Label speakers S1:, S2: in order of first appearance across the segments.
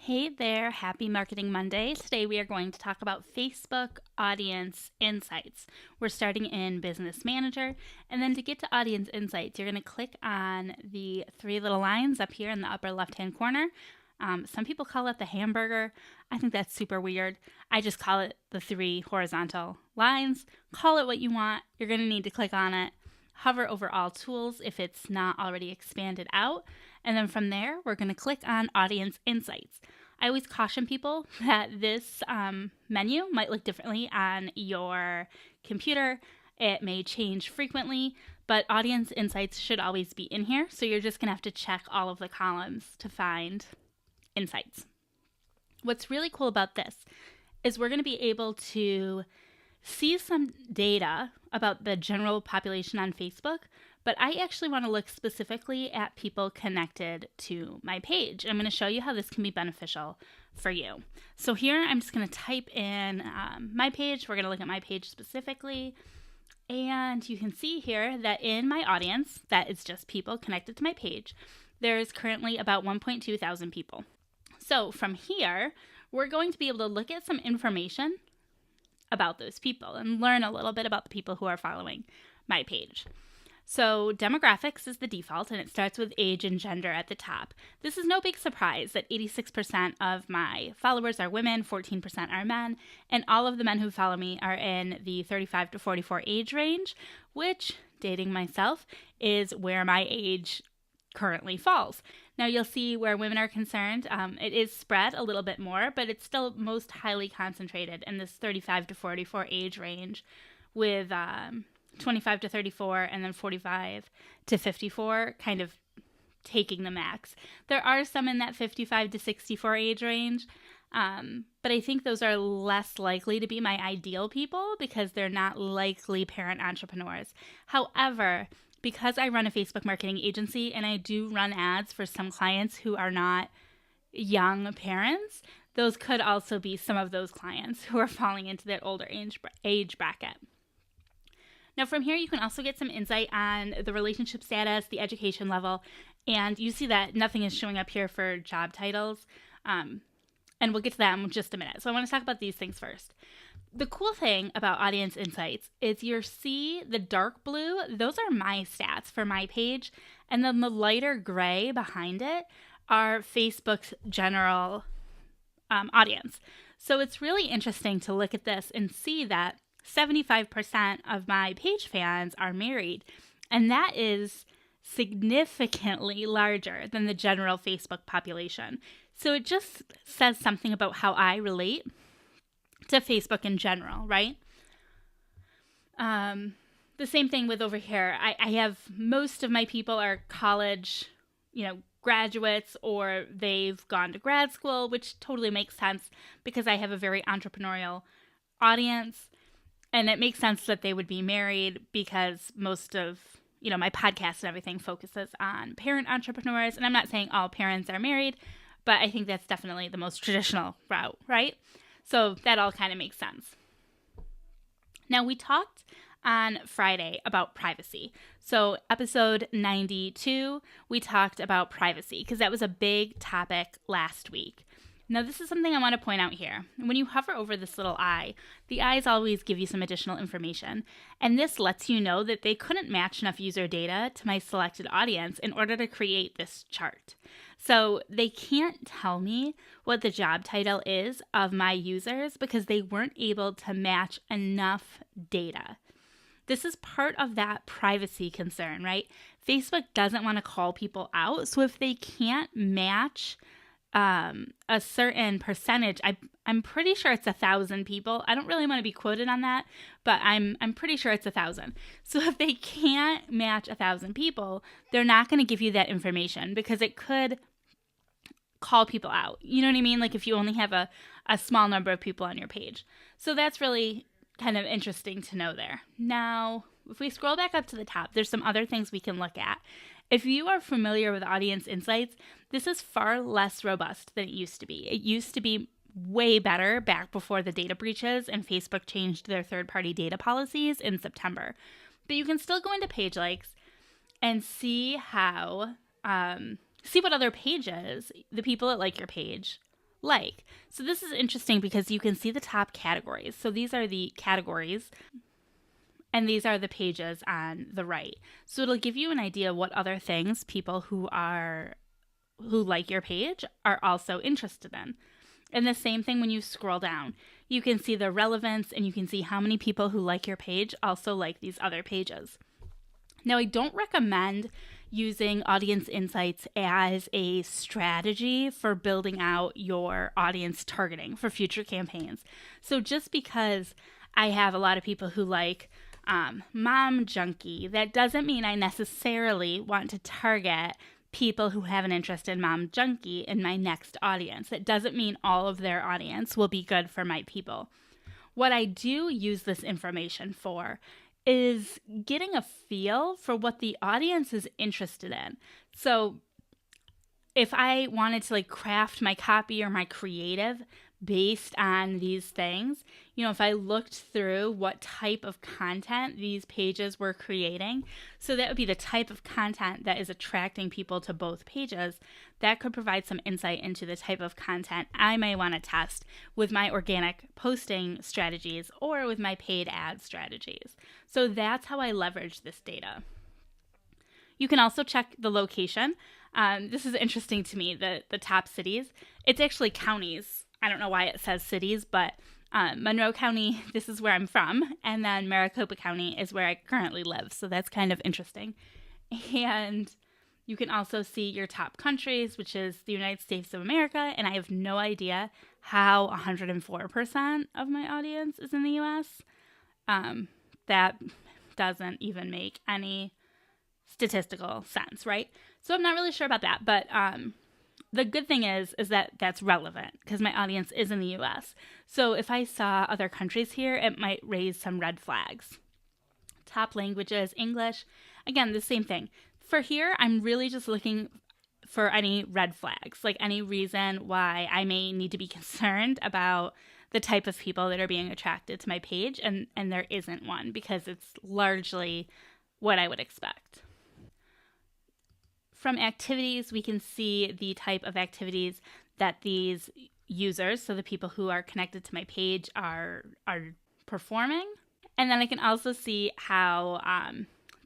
S1: Hey there, happy Marketing Monday. Today we are going to talk about Facebook Audience Insights. We're starting in Business Manager, and then to get to Audience Insights, you're going to click on the three little lines up here in the upper left-hand corner. Some people call it the hamburger. I think that's super weird. I just call it the three horizontal lines. Call it what you want. You're going to need to click on it. Hover over all tools if it's not already expanded out. And then from there, we're going to click on Audience Insights. I always caution people that this menu might look differently on your computer. It may change frequently, but Audience Insights should always be in here. So you're just going to have to check all of the columns to find insights. What's really cool about this is we're going to be able to see some data about the general population on Facebook, but I actually want to look specifically at people connected to my page. I'm going to show you how this can be beneficial for you. So here I'm just going to type in my page. We're going to look at my page specifically. And you can see here that in my audience, that is just people connected to my page, there's currently about 1.2 thousand people. So from here, we're going to be able to look at some information about those people and learn a little bit about the people who are following my page. So demographics is the default, and it starts with age and gender at the top. This is no big surprise that 86% of my followers are women, 14% are men, and all of the men who follow me are in the 35 to 44 age range, which, dating myself, is where my age currently falls. Now you'll see where women are concerned, it is spread a little bit more, but it's still most highly concentrated in this 35 to 44 age range with 25 to 34 and then 45 to 54 kind of taking the max. There are some in that 55 to 64 age range, but I think those are less likely to be my ideal people because they're not likely parent entrepreneurs. However, because I run a Facebook marketing agency and I do run ads for some clients who are not young parents, those could also be some of those clients who are falling into that older age bracket. Now from here, you can also get some insight on the relationship status, the education level, and you see that nothing is showing up here for job titles, and we'll get to that in just a minute. So I want to talk about these things first. The cool thing about Audience Insights is you see the dark blue, those are my stats for my page, and then the lighter gray behind it are Facebook's general audience. So it's really interesting to look at this and see that 75% of my page fans are married, and that is significantly larger than the general Facebook population. So it just says something about how I relate to Facebook in general, right? The same thing with over here. I have most of my people are college, graduates, or they've gone to grad school, which totally makes sense because I have a very entrepreneurial audience. And it makes sense that they would be married because most of, my podcast and everything focuses on parent entrepreneurs. And I'm not saying all parents are married, but I think that's definitely the most traditional route, right? So that all kind of makes sense. Now, we talked on Friday about privacy. So episode 92, we talked about privacy because that was a big topic last week. Now, this is something I want to point out here. When you hover over this little eye, the eyes always give you some additional information. And this lets you know that they couldn't match enough user data to my selected audience in order to create this chart. So they can't tell me what the job title is of my users because they weren't able to match enough data. This is part of that privacy concern, right? Facebook doesn't want to call people out. So if they can't match a certain percentage, I'm pretty sure it's 1,000 people. I don't really want to be quoted on that, but I'm pretty sure it's 1,000. So if they can't match 1,000 people, they're not going to give you that information because it could call people out. You know what I mean? Like if you only have a small number of people on your page. So that's really kind of interesting to know there. Now, if we scroll back up to the top, there's some other things we can look at. If you are familiar with Audience Insights, this is far less robust than it used to be. It used to be way better back before the data breaches and Facebook changed their third-party data policies in September. But you can still go into page likes and see how, see what other pages the people that like your page like. So this is interesting because you can see the top categories. So these are the categories, and these are the pages on the right. So it'll give you an idea what other things people who like your page are also interested in. And the same thing when you scroll down. You can see the relevance, and you can see how many people who like your page also like these other pages. Now, I don't recommend using audience insights as a strategy for building out your audience targeting for future campaigns. So just because I have a lot of people who like mom junkie, that doesn't mean I necessarily want to target people who have an interest in mom junkie in my next audience. It doesn't mean all of their audience will be good for my people. What I do use this information for is getting a feel for what the audience is interested in. So if I wanted to craft my copy or my creative based on these things, if I looked through what type of content these pages were creating, so that would be the type of content that is attracting people to both pages, that could provide some insight into the type of content I may want to test with my organic posting strategies or with my paid ad strategies. So that's how I leverage this data. You can also check the location. This is interesting to me, the top cities. It's actually counties. I don't know why it says cities, but Monroe County, this is where I'm from, and then Maricopa County is where I currently live, so that's kind of interesting. And you can also see your top countries, which is the United States of America, and I have no idea how 104% of my audience is in the U.S. That doesn't even make any statistical sense, right? So I'm not really sure about that, but the good thing is that that's relevant because my audience is in the U.S. So if I saw other countries here, it might raise some red flags. Top languages, English, again, the same thing. For here, I'm really just looking for any red flags, like any reason why I may need to be concerned about the type of people that are being attracted to my page, and there isn't one because it's largely what I would expect. From activities, we can see the type of activities that these users, so the people who are connected to my page, are performing. And then I can also see how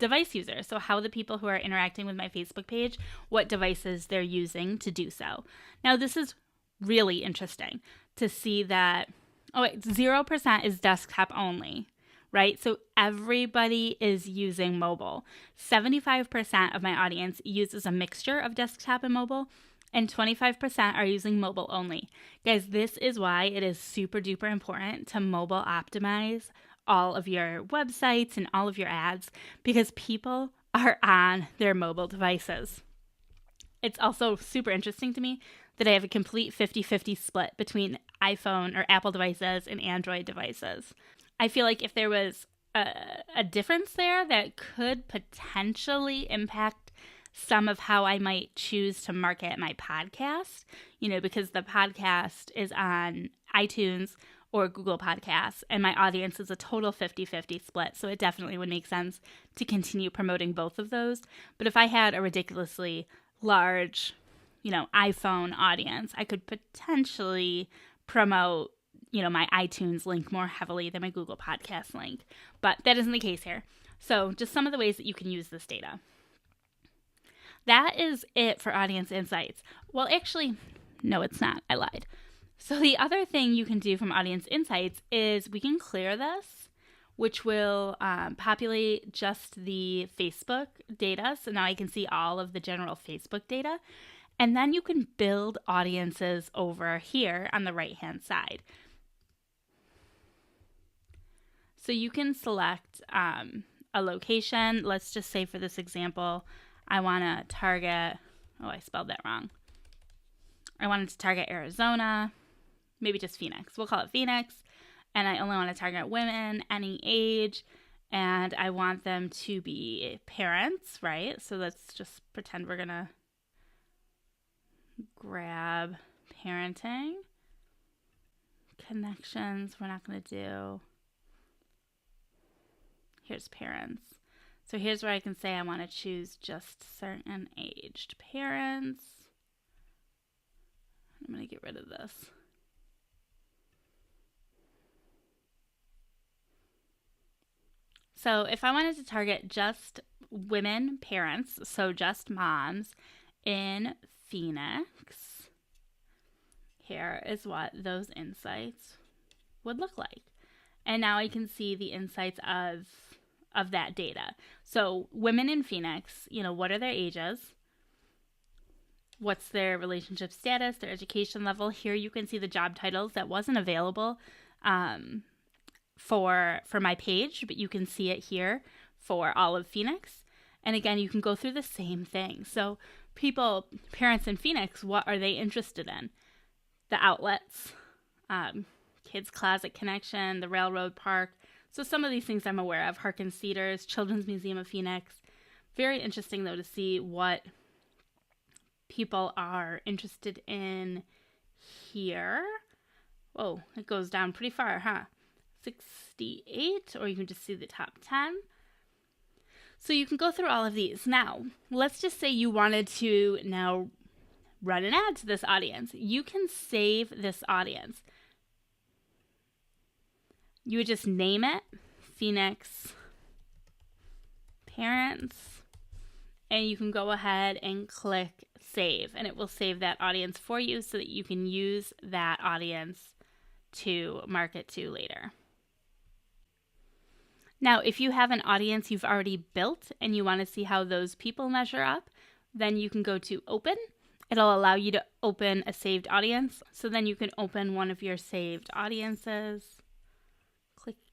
S1: device users, so how the people who are interacting with my Facebook page, what devices they're using to do so. Now, this is really interesting to see that, 0% is desktop only. Right? So everybody is using mobile. 75% of my audience uses a mixture of desktop and mobile, and 25% are using mobile only. Guys, this is why it is super duper important to mobile optimize all of your websites and all of your ads, because people are on their mobile devices. It's also super interesting to me that I have a complete 50-50 split between iPhone or Apple devices and Android devices. I feel like if there was a difference there, that could potentially impact some of how I might choose to market my podcast, because the podcast is on iTunes or Google Podcasts, and my audience is a total 50-50 split, so it definitely would make sense to continue promoting both of those. But if I had a ridiculously large, iPhone audience, I could potentially promote my iTunes link more heavily than my Google Podcast link. But that isn't the case here. So just some of the ways that you can use this data. That is it for audience insights. Well, actually, no, it's not. I lied. So the other thing you can do from audience insights is we can clear this, which will populate just the Facebook data. So now I can see all of the general Facebook data. And then you can build audiences over here on the right-hand side. So you can select a location. Let's just say for this example, I want to target, I spelled that wrong. I wanted to target Arizona, maybe just Phoenix. We'll call it Phoenix. And I only want to target women, any age, and I want them to be parents, right? So let's just pretend we're going to grab parenting. Connections, we're not going to do. Here's parents. So here's where I can say I want to choose just certain aged parents. I'm going to get rid of this. So if I wanted to target just women parents, so just moms in Phoenix, here is what those insights would look like. And now I can see the insights of that data. So women in Phoenix, what are their ages? What's their relationship status, their education level? Here you can see the job titles that wasn't available for my page, but you can see it here for all of Phoenix. And again, you can go through the same thing. So parents in Phoenix, what are they interested in? The outlets, Kids Closet Connection, the Railroad Park. So some of these things I'm aware of. Harkin Cedars, Children's Museum of Phoenix. Very interesting, though, to see what people are interested in here. Whoa, it goes down pretty far, huh? 68, or you can just see the top 10. So you can go through all of these. Now, let's just say you wanted to now run an ad to this audience. You can save this audience. You would just name it, Phoenix Parents, and you can go ahead and click save, and it will save that audience for you so that you can use that audience to market to later. Now, if you have an audience you've already built and you want to see how those people measure up, then you can go to open. It'll allow you to open a saved audience. So then you can open one of your saved audiences.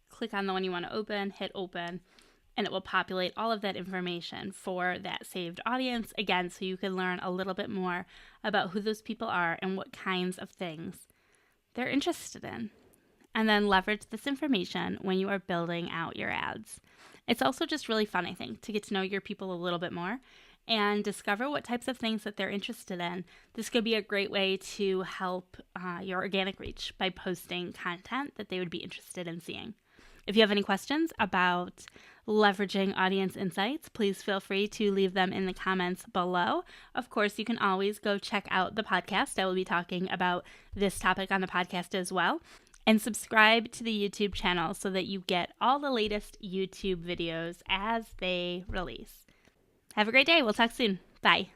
S1: Click on the one you want to open, hit open, and it will populate all of that information for that saved audience, again, so you can learn a little bit more about who those people are and what kinds of things they're interested in. And then leverage this information when you are building out your ads. It's also just really fun, I think, to get to know your people a little bit more and discover what types of things that they're interested in. This could be a great way to help your organic reach by posting content that they would be interested in seeing. If you have any questions about leveraging audience insights, please feel free to leave them in the comments below. Of course, you can always go check out the podcast. I will be talking about this topic on the podcast as well. And subscribe to the YouTube channel so that you get all the latest YouTube videos as they release. Have a great day. We'll talk soon. Bye.